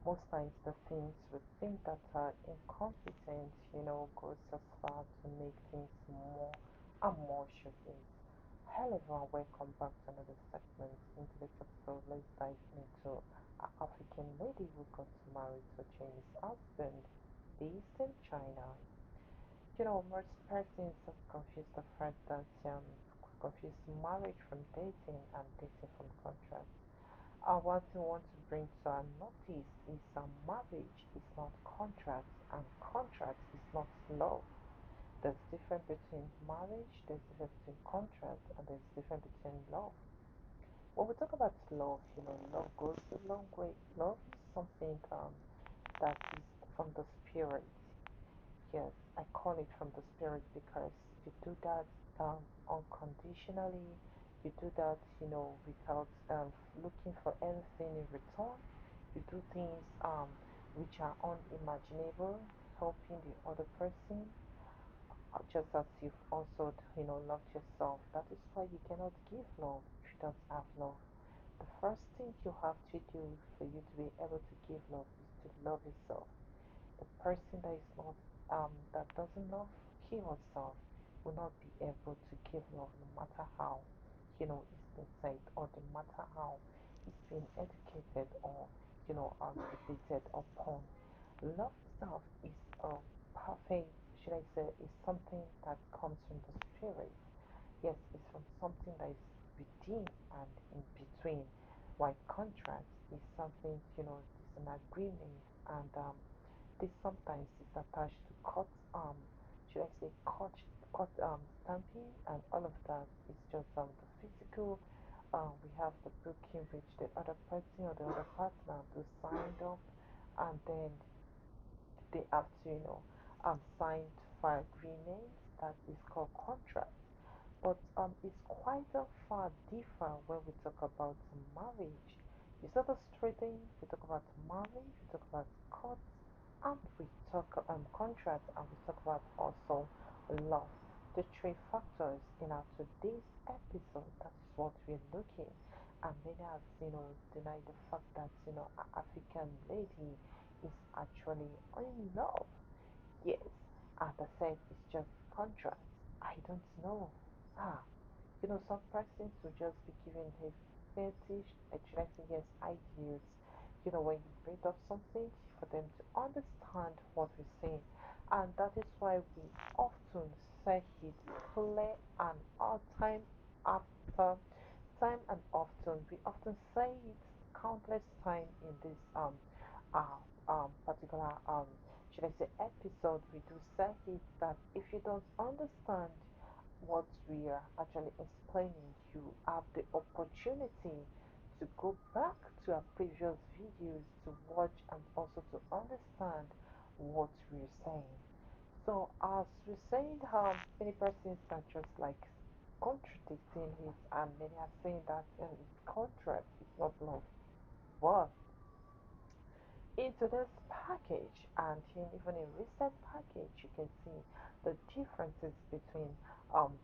most times the things we think that are incompetent, goes as far to make things more and more showcase. Hello everyone, welcome back to another segment. Into this episode, let's dive into an African lady who got married to a Chinese husband based in China. Most persons have confused the fact that confuse marriage from dating and dating from contract. What I want to bring to our notice is marriage is not contract and contract is not love. There's difference between marriage, there's difference between contract, and there's difference between love. When we talk about love, love goes a long way. Love is something that is from the spirit. Yes, I call it from the spirit because you do that unconditionally. You do that, without looking for anything in return. You do things which are unimaginable, helping the other person, just as you've also, loved yourself. That is why you cannot give love if you don't have love. The first thing you have to do for you to be able to give love is to love yourself. The person that is not that doesn't love he or herself will not be able to give love no matter how it's been said or no matter how it's been educated or debated upon. Love itself is perfect, should I say, is something that comes from the spirit. Yes, it's from something that is within and in between. While contrast is something, it's an agreement and this sometimes is attached to cut, should I say, stamping, and all of that is just the physical. We have the book in which the other person or the other partner to sign up, and then they have to, sign for agreements that is called contract. But it's quite a far different when we talk about marriage. You saw the straight thing, we talk about marriage, we talk about court, and we talk contract, and we talk about also love. The three factors in our today's episode. That is what we're looking. And many have, denied the fact that an African lady is actually in love. Yes, and I said it's just contract. I don't know. Ah, some persons will just be given a fetish, should I say yes, ideas. When you bring up something for them to understand what we're saying. And that is why we often say it clear and all after time and often. We often say it countless time in this particular should I say episode. We do say it that if you don't understand what we are actually explaining, you have the opportunity to go back to our previous videos to watch and also to understand what we're saying. So as we're saying, many persons are just like contradicting it, and many are saying that it's contract, it's not love. But into this package and even in recent package you can see the differences between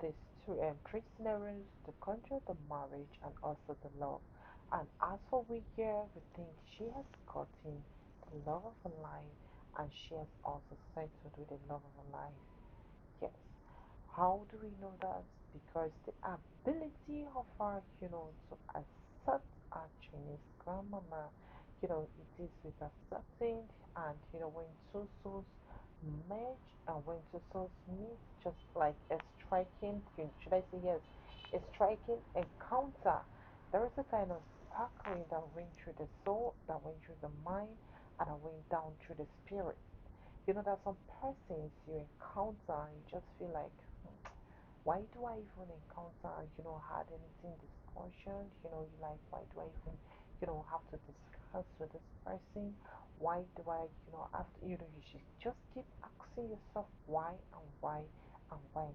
these three scenarios: the contract, the marriage, and also the love. And as for we here, we think she has gotten the love of her life, and she has also settled with the love of her life. Yes. How do we know that? Because the ability of her, to accept our Chinese grandmama, it is with accepting, and when two souls merge and when two souls meet, just like a striking, should I say yes, a striking encounter. There is a kind of sparkling that went through the soul, that went through the mind, and that went down through the spirit. There's some persons you encounter and you just feel like, why do I even encounter, had anything discussion? You like, why do I even, have to discuss with this person? Why do I, after, you should just keep asking yourself why and why and why.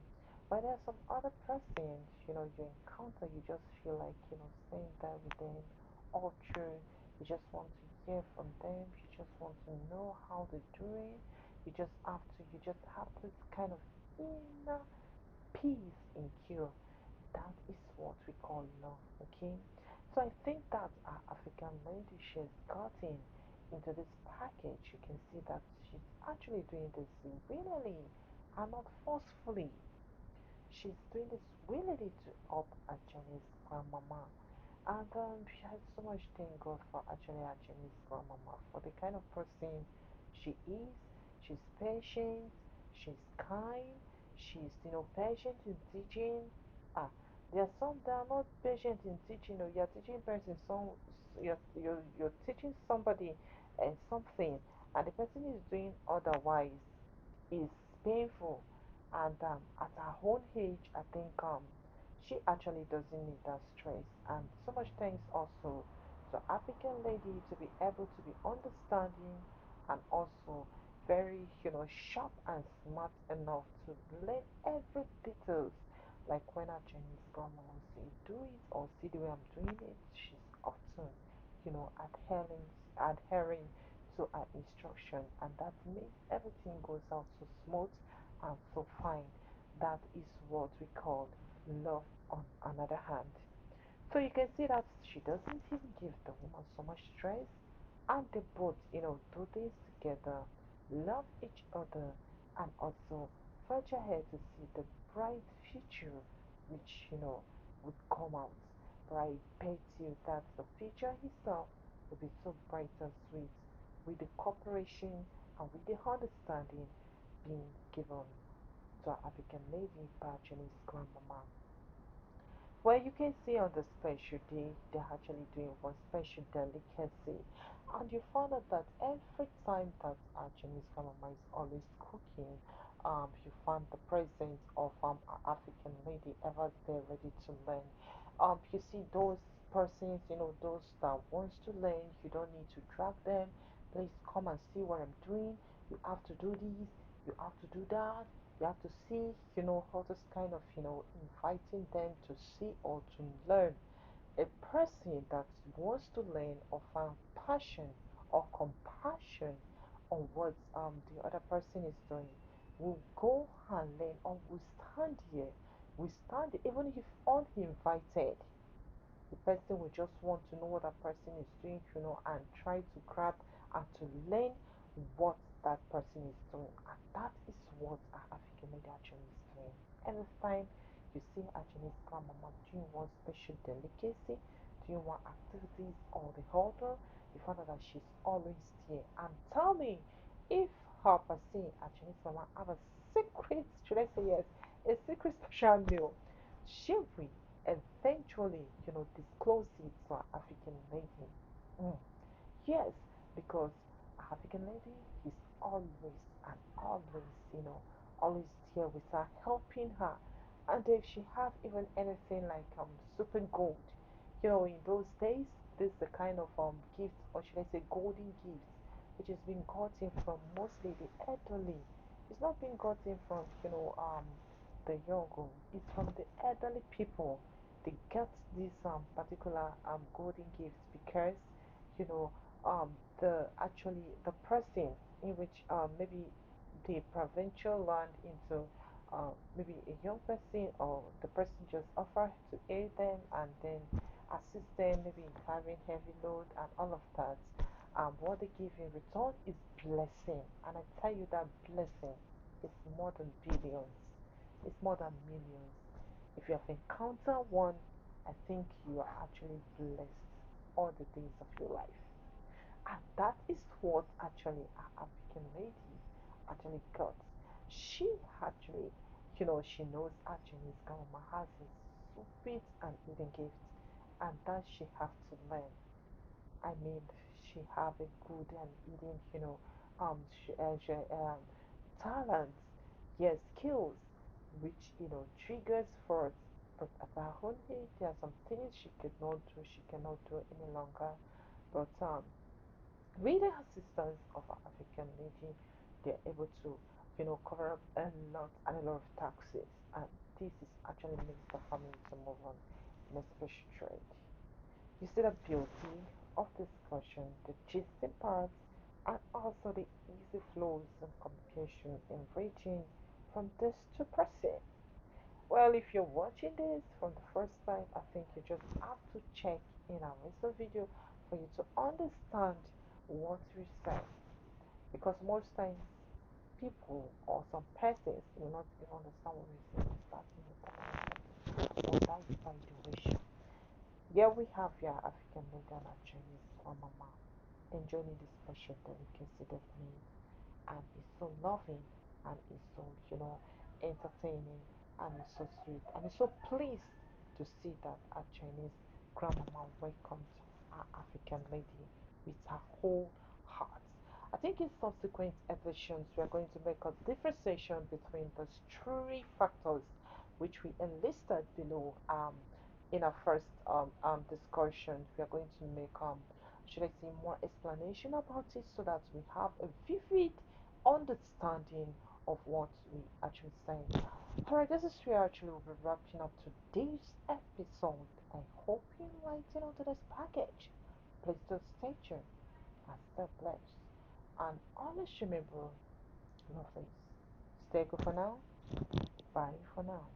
But there's some other persons, you encounter, you just feel like, staying there with them all through. You just want to hear from them. You just want to know how they're doing. You just have this kind of inner peace in cure. That is what we call love, okay? So I think that our African lady she has gotten into this package, you can see that she's actually doing this willingly and not forcefully. She's doing this willingly to help Ajani's grandmama. And she has so much thank God for actually Ajani's grandmama for the kind of person she is. She's patient, she's kind, she's patient in teaching. Ah, there are some that are not patient in teaching. Or you're teaching person some you're teaching somebody something and the person is doing otherwise is painful. And at her own age, I think she actually doesn't need that stress. And so much thanks also to African lady to be able to be understanding and also very sharp and smart enough to learn every details. Like when our Chinese grandma will say do it or see the way I'm doing it, she's often adhering to our instruction, and that makes everything goes out so smooth and so fine. That is what we call love on another hand. So you can see that she doesn't even give the woman so much stress, and they both, do things together, love each other, and also forge ahead to see the bright future which, would come out. But I bet you that the future itself will be so bright and sweet with the cooperation and with the understanding being given to our African lady by Chinese grandmama. Well, you can see on the special day, they're actually doing one special delicacy. And you found out that every time that our Chinese grandmama is always cooking, you find the presence of an African lady ever there ready to learn. You see those persons, those that wants to learn, you don't need to drag them. Please come and see what I'm doing. You have to do this, you have to do that, you have to see, all this kind of, inviting them to see or to learn. A person that wants to learn or find passion or compassion on what the other person is doing will go and learn or will stand here. We stand even if uninvited. The person will just want to know what that person is doing, and try to grab and to learn what that person is doing. And that is what our African lady actually is doing. Every time you see our Chinese grandmama doing one special delicacy, doing one activities or the other, you find out that she's always there. And tell me if her per se, our Chinese mama, have a secret, should I say yes, a secret special meal, she will eventually, disclose it to an African lady. Mm. Yes, because African lady is always and always, always here with her, helping her. And if she have even anything like super gold, in those days, this is the kind of gift, or should I say golden gifts, which is being gotten from mostly the elderly. It's not being gotten from, the young. It's from the elderly people. They get these particular golden gifts because you know um the person in which maybe the provincial land into maybe a young person, or the person just offer to aid them and then assist them maybe in carrying heavy load and all of that. What they give in return is blessing, and I tell you that blessing is more than billions, it's more than millions. If you have encountered one, I think you are actually blessed all the days of your life. And that is what actually our African lady actually got. She actually, she knows actually grandma has a sweet and eating gift, and that she have to learn. I mean, she have a good and eating, talents, yes, skills, which triggers for it. But at her own age, there are some things she could not do. She cannot do any longer. But with the assistance of an African lady, they're able to, cover up a lot and a lot of taxes. And this is actually makes the family to move on in a special trade. You see the beauty of discussion, the gisting parts, and also the easy flows and communication enriching from this to person. Well, if you're watching this from the first time, I think you just have to check in our recent video for you to understand what we say, because most times people or some persons will not even understand what we're saying starting with the or that is by duration. Here we have your African lady and Chinese grandmama enjoying this special delicacy they've made, and it's so loving, and it's so entertaining, and it's so sweet, and it's so pleased to see that our Chinese grandmama welcomed our African lady with her whole heart. I think in subsequent editions we are going to make a differentiation between those three factors which we enlisted below in our first discussion. We are going to make should I say more explanation about it so that we have a vivid understanding of what we actually saying. Alright, this is where actually we'll be wrapping up today's episode. I hope you liked today's package. Please do stay tuned and stay blessed. And always remember, lovelies, stay good for now. Bye for now.